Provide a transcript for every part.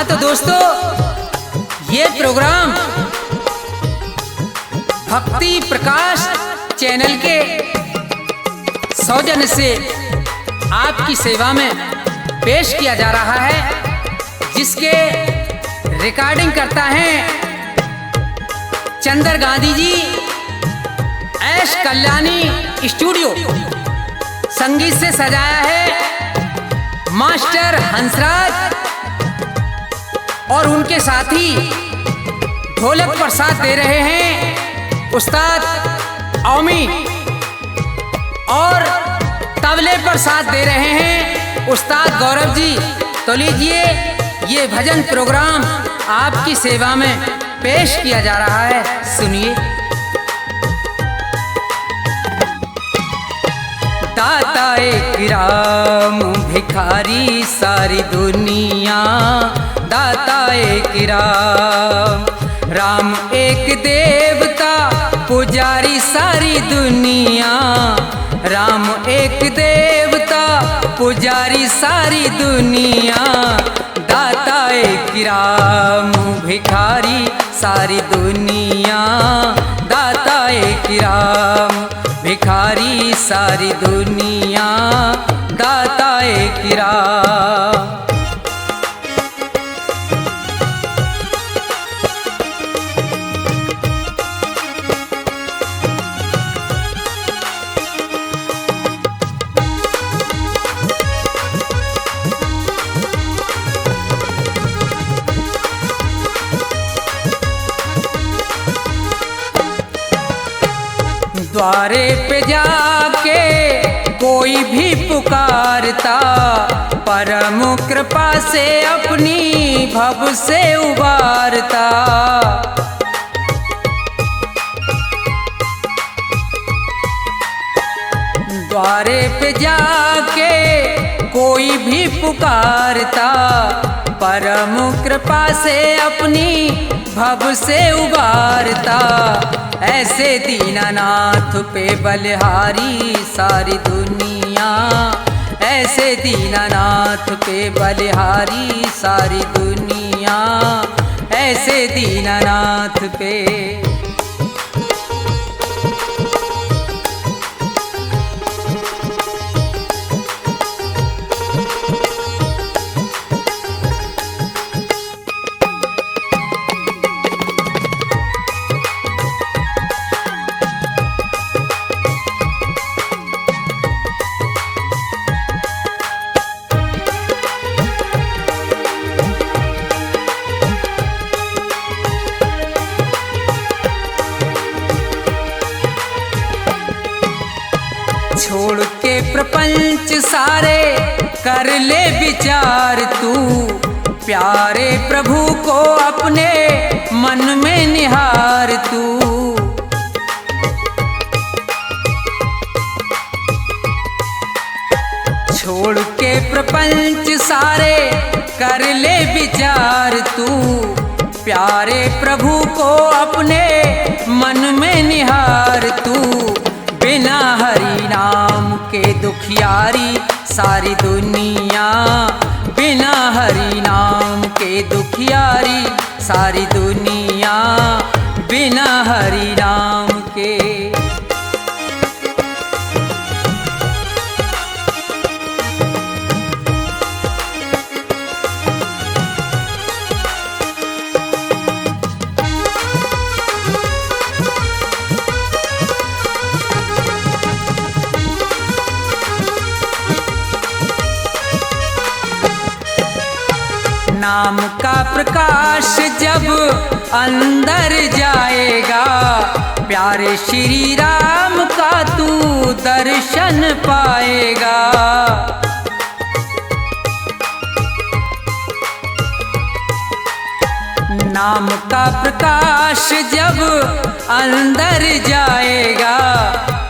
हाँ तो दोस्तों, ये प्रोग्राम भक्ति प्रकाश चैनल के सौजन्य से आपकी सेवा में पेश किया जा रहा है, जिसके रिकॉर्डिंग करता है चंदर गांधी जी, एस कल्याणी स्टूडियो। संगीत से सजाया है मास्टर हंसराज और उनके साथी ढोलक पर साथ दे रहे हैं उस्ताद ओमी, और तबले पर साथ दे रहे हैं उस्ताद गौरव जी। तो लीजिए, ये भजन प्रोग्राम आपकी सेवा में पेश किया जा रहा है, सुनिए। दाता एक राम भिखारी सारी दुनिया, दाता एक राम, राम एक देवता पुजारी सारी दुनिया, राम एक देवता पुजारी सारी दुनिया, दाता एक राम भिखारी सारी दुनिया, दाता एक राम भिखारी सारी दुनिया, दाता एक राम। द्वारे पे जाके कोई भी पुकारता, परम कृपा से अपनी भव से उबारता। द्वारे पे जाके कोई भी पुकारता, परम कृपा से अपनी भव से उबारता। ऐसे दीनानाथ पे बलिहारी सारी दुनिया, ऐसे दीनानाथ पे बलिहारी सारी दुनिया, ऐसे दीनानाथ पे। छोड़ के प्रपंच सारे कर ले विचार तू, प्यारे प्रभु को अपने मन में निहार तू। छोड़ के प्रपंच सारे कर ले विचार तू, प्यारे प्रभु को अपने मन में निहार तू। बिना हरि नाम के दुखियारी सारी दुनिया, बिना हरि नाम के दुखियारी सारी दुनिया, बिना हरि नाम के। नाम का प्रकाश जब अंदर जाएगा, प्यारे श्री राम का तू दर्शन पाएगा। नाम का प्रकाश जब अंदर जाएगा,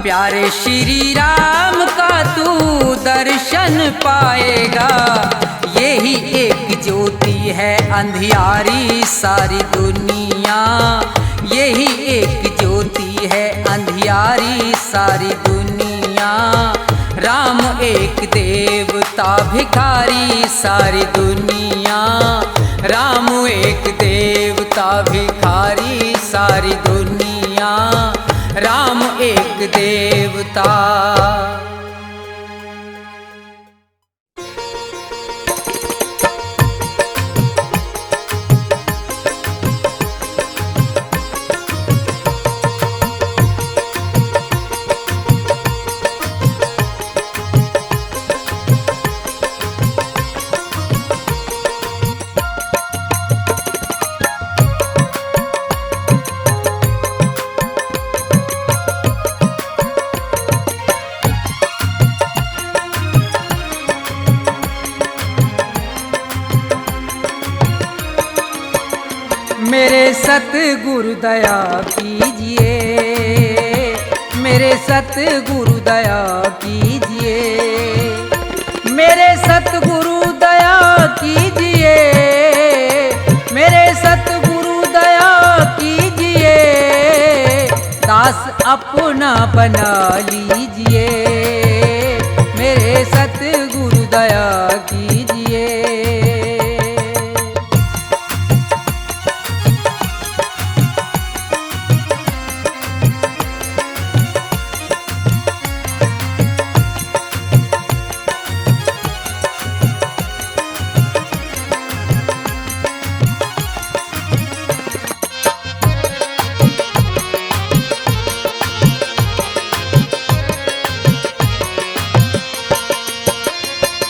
प्यारे श्री राम का तू दर्शन पाएगा। यही एक ज्योति है अंधियारी सारी दुनिया, यही एक ज्योति है अंधियारी सारी दुनिया। राम एक देवता भिखारी सारी दुनिया, राम एक देवता भिखारी सारी दुनिया, राम एक देवता। मेरे सतगुरु दया कीजिए, मेरे सतगुरु दया कीजिए, मेरे सतगुरु दया कीजिए, मेरे सतगुरु दया कीजिए, दास अपना बना लीजिए, मेरे सतगुरु दया कीजिए।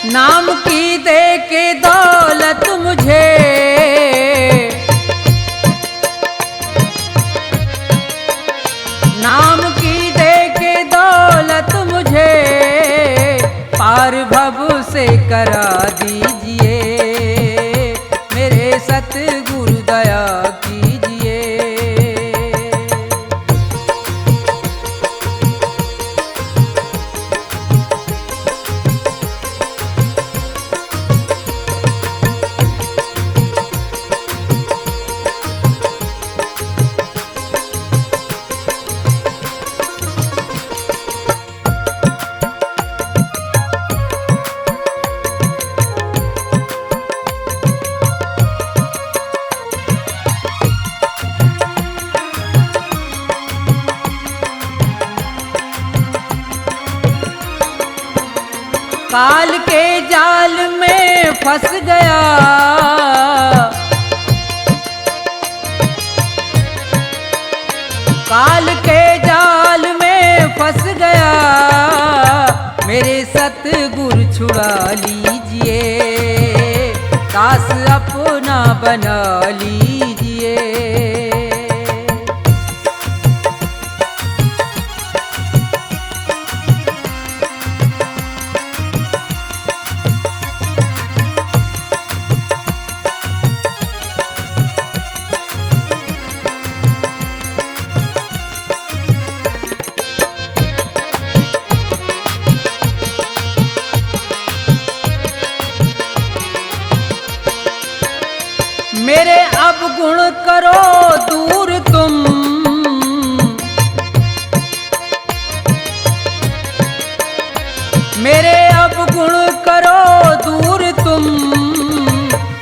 नाम की दे के दौलत मुझे, नाम की दे के दौलत मुझे, पार भव से करा दीजिए, मेरे सतगुरु दया कीजिए। काल के जाल में फंस गया, काल के जाल में फंस गया, मेरे सतगुरु छुड़ा लीजिए, दास अपना बना लीजिए। मेरे अवगुण करो दूर तुम, मेरे अवगुण करो दूर तुम,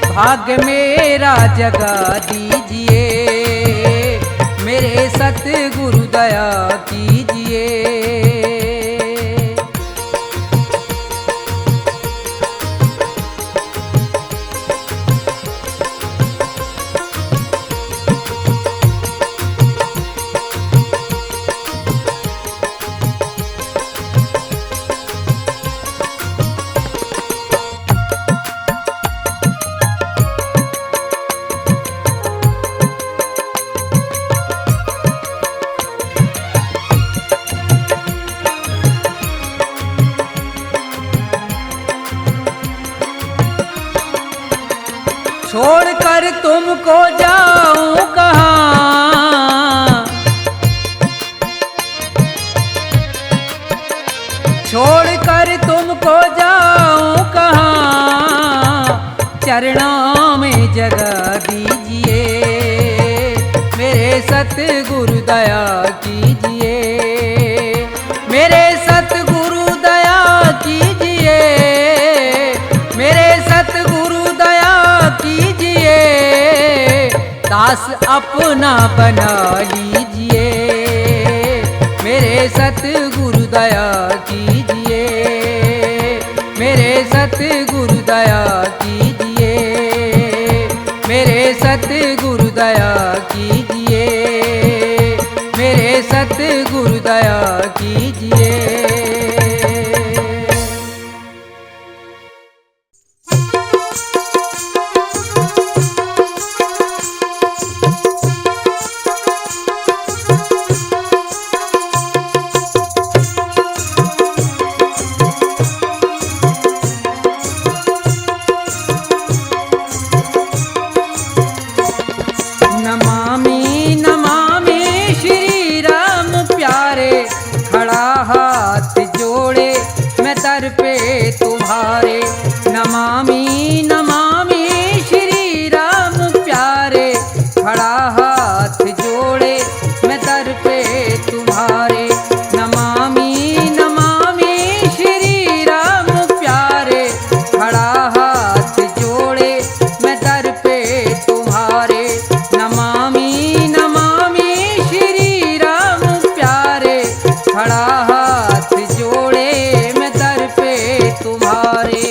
भाग्य मेरा जगा दीजिए, मेरे सतगुरु दया कीजिए। छोड़कर तुमको जाऊं कहाँ, छोड़कर तुमको जाऊं कहाँ, चरणों में जगा दीजिए, मेरे सतगुरु दया कीजिए, मेरे सतगुरु दया कीजिए, मेरे सतगुरु दया कीजिए, दास अपना बना लीजिए, मेरे सतगुरु दया कीजिए, मेरे सतगुरु दया कीजिए, मेरे सतगुरु दया कीजिए, मेरे सतगुरु दया कीजिए। नमामि नमामि श्री राम प्यारे, खड़ा हाथ जोड़े मैं दर पे तुम्हारे। नमामि नमामि श्री राम प्यारे, खड़ा हाथ जोड़े मैं दर पे तुम्हारे। नमामि नमामि श्री राम प्यारे, खड़ा हाथ जोड़े मैं दर पे तुम्हारे। नमामि नमामि श्री राम प्यारे, खड़ा हाथ जोड़े मैं दर पे तुम्हारे।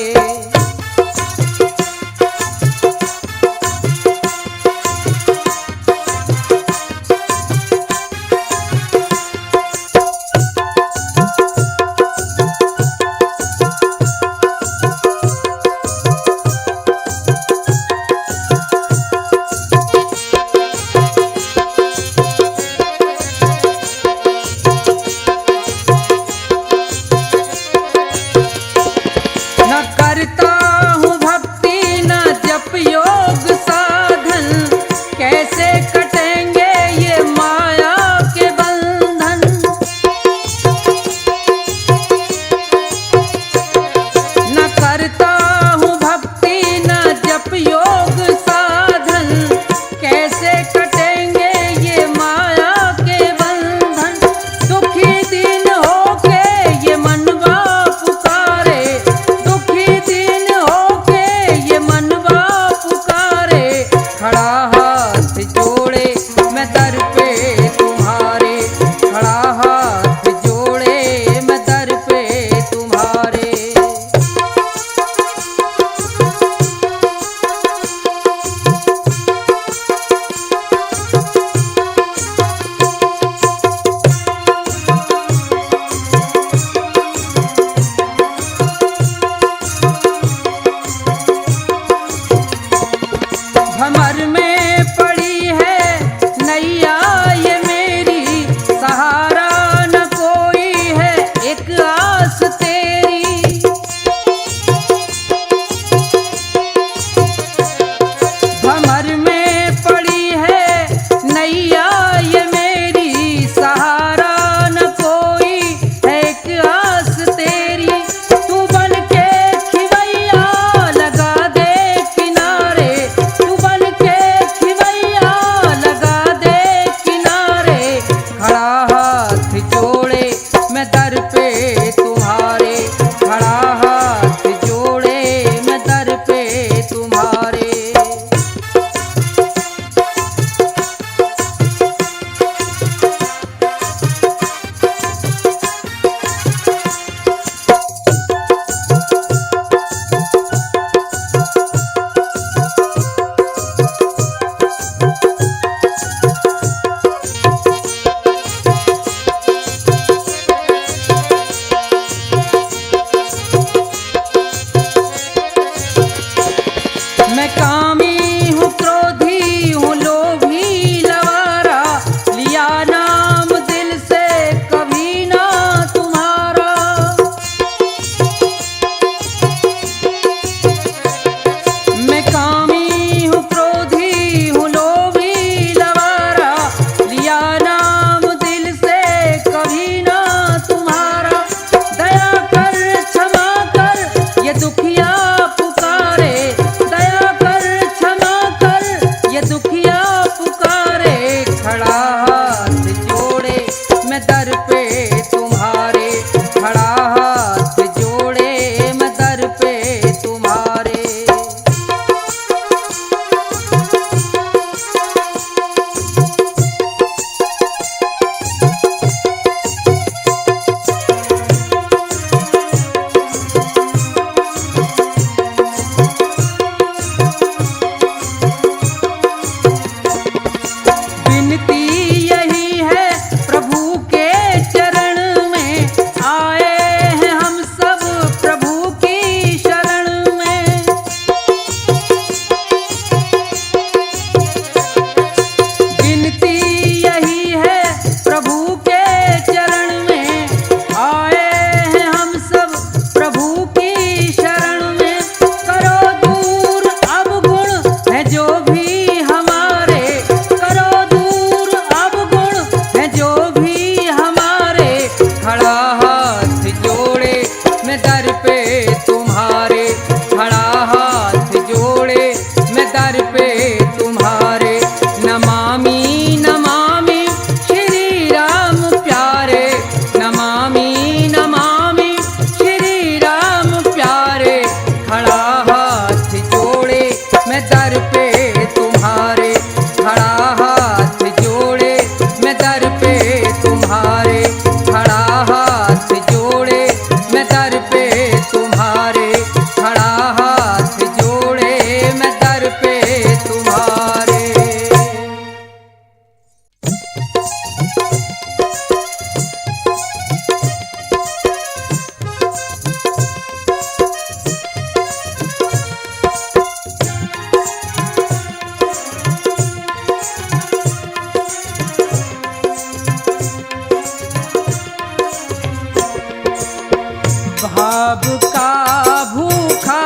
भूखा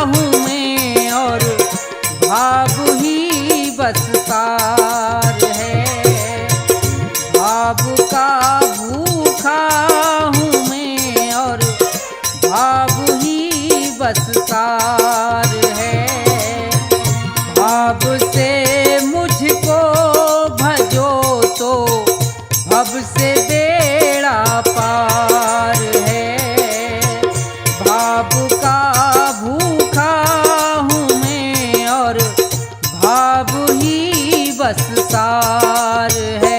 हूँ मैं और भाव ही बस सार है। भाव का भूखा हूँ मैं और भाव ही बस सार है। भाव से मुझको भजो तो भव से बेड़ा पार है। भाव का भूखा हूँ मैं और भाव ही बस सार है।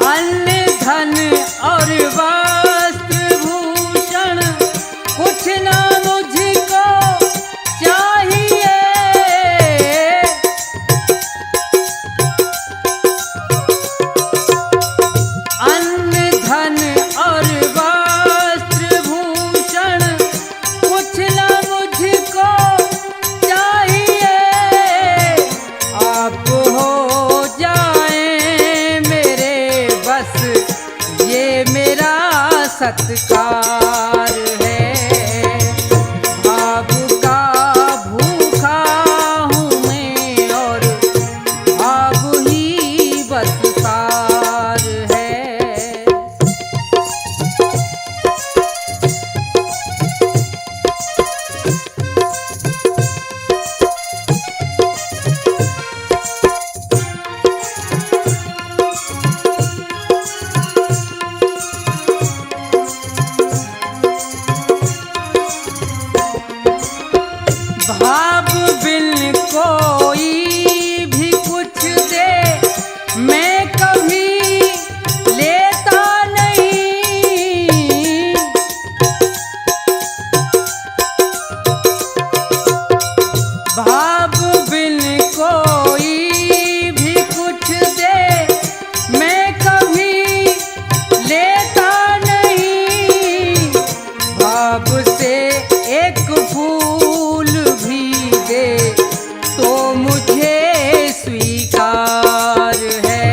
अन्न धन और वस्त्र भूषण कुछ ना मुझको चाहिए। अन्न धन और वस्त्र भूषण कुछ ना मुझको चाहिए। आप हो जाए मेरे बस ये मेरा सत्कार है। भाव का भूखा हूँ मैं और भाव ही बस सार है। भाव बिन कोई भी कुछ दे मैं कभी लेता नहीं। भाव बिन कोई भी कुछ दे मैं कभी लेता नहीं। भाव से एक फूल भी दे तो मुझे स्वीकार है।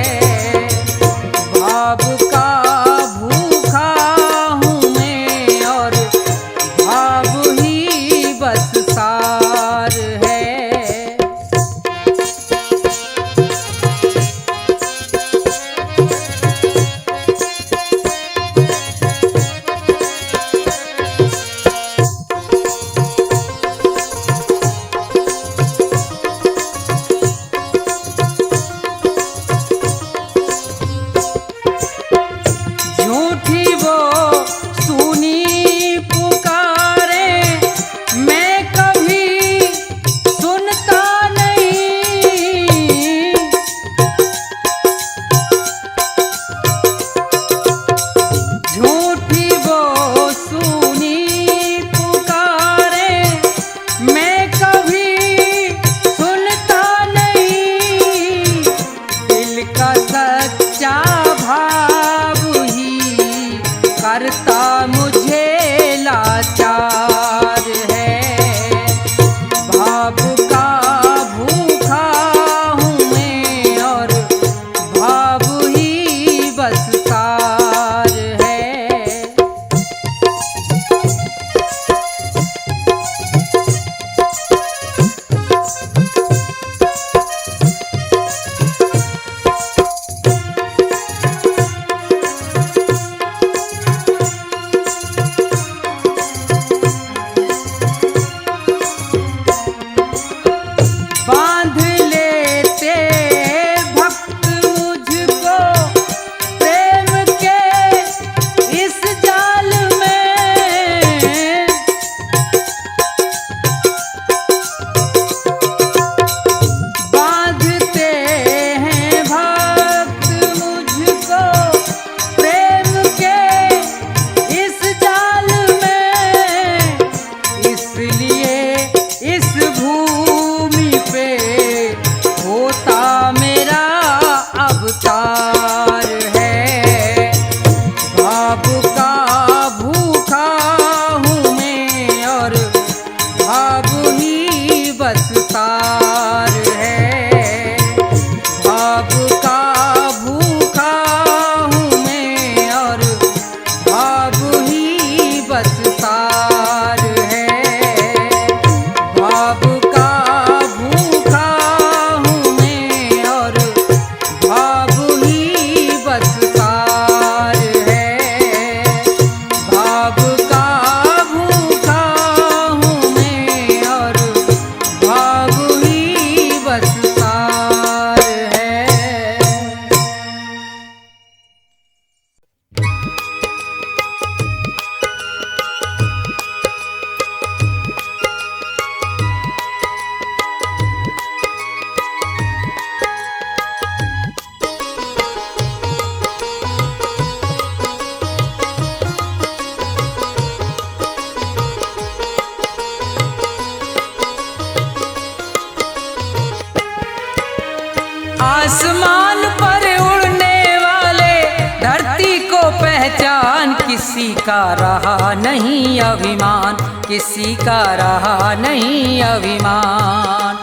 किसी का रहा नहीं अभिमान, किसी का रहा नहीं अभिमान।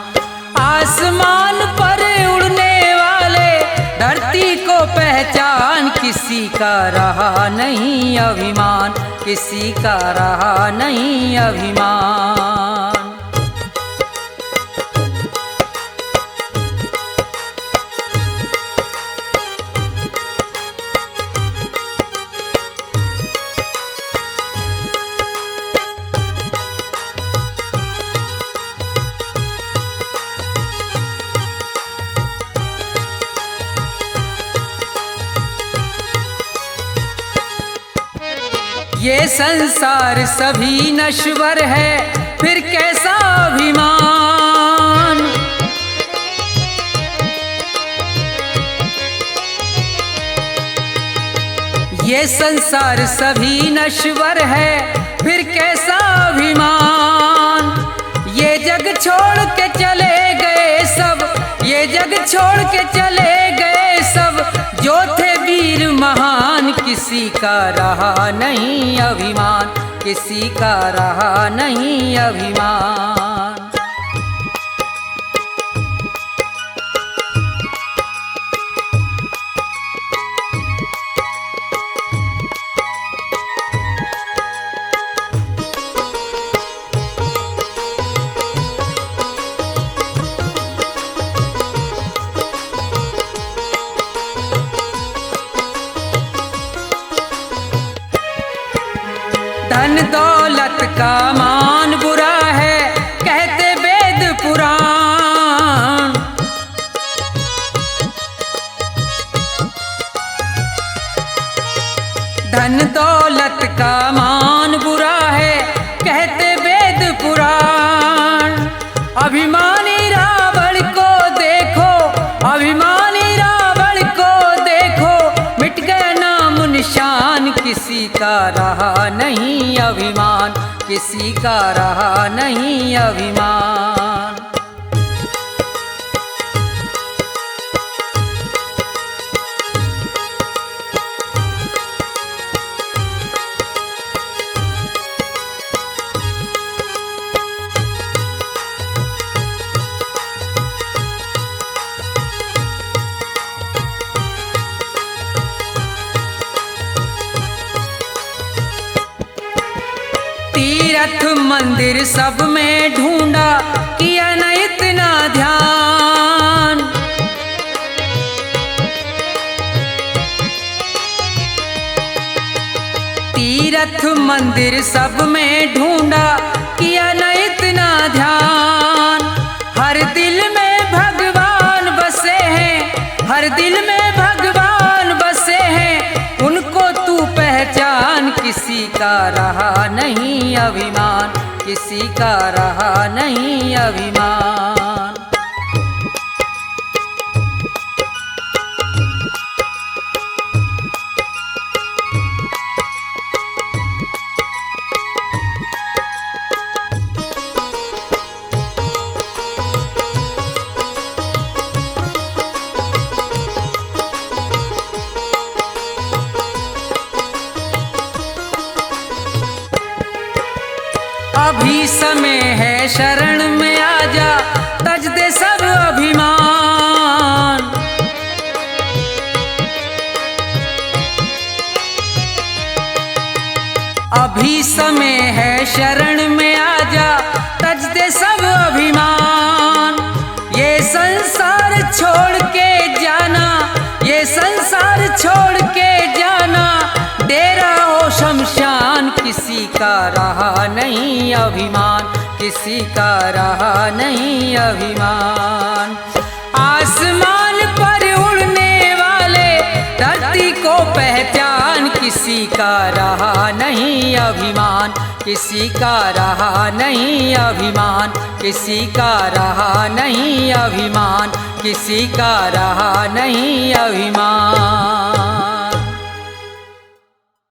आसमान पर उड़ने वाले धरती को पहचान, किसी का रहा नहीं अभिमान, किसी का रहा नहीं अभिमान। ये संसार सभी नश्वर है, फिर कैसा अभिमान। ये संसार सभी नश्वर है, फिर कैसा अभिमान। ये जग छोड़ के चले गए सब, ये जग छोड़ के चले गए सब, जो थे वीर महान, किसी का रहा नहीं अभिमान, किसी का रहा नहीं अभिमान। धन दौलत का मान बुरा है, कहते वेद पुराण। धन दौलत का मान बुरा है, कहते वेद पुराण। अभिमानी रावण को देखो, अभिमानी रावण को देखो, मिट गया नाम निशान, किसी का रहा नहीं अभिमान, किसी का रहा नहीं अभिमान। तीर्थ मंदिर सब में ढूंढा, किया न इतना ध्यान। तीर्थ मंदिर सब में ढूंढा, किया न इतना ध्यान। हर दिल में भगवान बसे हैं, हर दिल में भगवान बसे हैं, उनको तू पहचान, किसी का रहा नहीं अभिमान, किसी का रहा नहीं अभिमान। अभी समय है शरण में आजा, तज दे सब अभिमान। अभी समय है शरण में आजा, तज दे सब अभिमान। ये संसार छोड़ के जाना, ये संसार छोड़ के जाना, डेरा हो शमशान, किसी का रहा नहीं अभिमान, किसी का रहा नहीं अभिमान। आसमान पर उड़ने वाले धरती को पहचान, किसी का रहा नहीं अभिमान, किसी का रहा नहीं अभिमान, किसी का रहा नहीं अभिमान, किसी का रहा नहीं अभिमान।